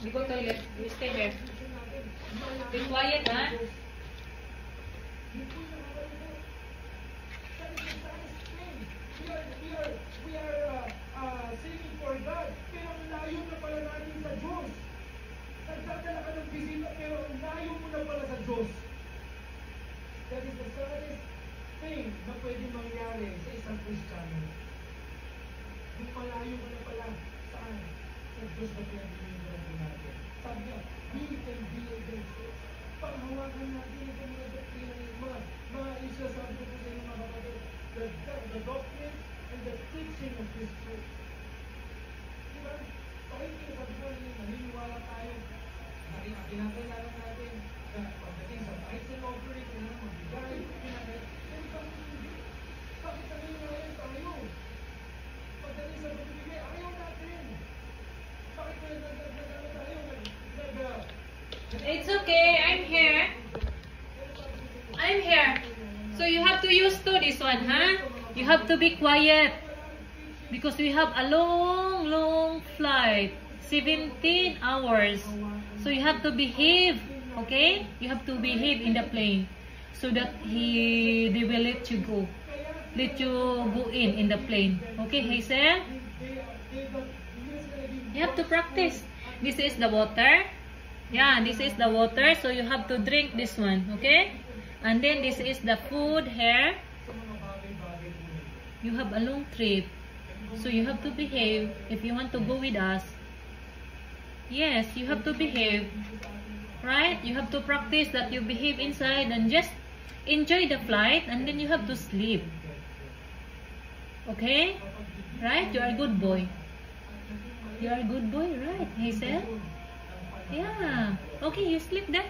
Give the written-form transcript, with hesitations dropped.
You go toilet. You stay here. Be quiet, ha? We are singing for God, pero ang layo na pala natin sa Diyos. Nagdadala ka ng bisita, pero ang layo mo na pala sa Diyos. That is the saddest thing na pwede mangyari sa isang Kristiyano. Yung malayo mo na pala saan? Sa Diyos na pinag-iingan natin. Sabi niya, we can be against it. Panghawakan natin yung mga doktrina ng mga isya, sabi ko sa inyo mga kapatid, the doctrine and the teaching of this church. Diba? Pakinggan sa buwan niyo, naniniwala tayo. Kinakailangan natin na pagdating sa tithes and offering, magbigay, pero bakit naniniwala tayo? Pagdating sa pagbibigay, ayaw natin. Bakit nagdadala tayo? It's okay. I'm here. I'm here. So you have to use to this one, huh? You have to be quiet. Because we have a long flight. 17 hours. So you have to behave. Okay? You have to behave in the plane. So that they will let you go. Let you go in the plane. Okay, Hazel? You have to practice. This is the water. Yeah, this is the water. So you have to drink this one. Okay? And then this is the food here. You have a long trip. So you have to behave if you want to go with us. Yes, you have to behave. Right? You have to practice that you behave inside and just enjoy the flight and then you have to sleep. Okay? Right? You are a good boy. You are a good boy, right, Hazel? Yeah. Okay, you sleep then.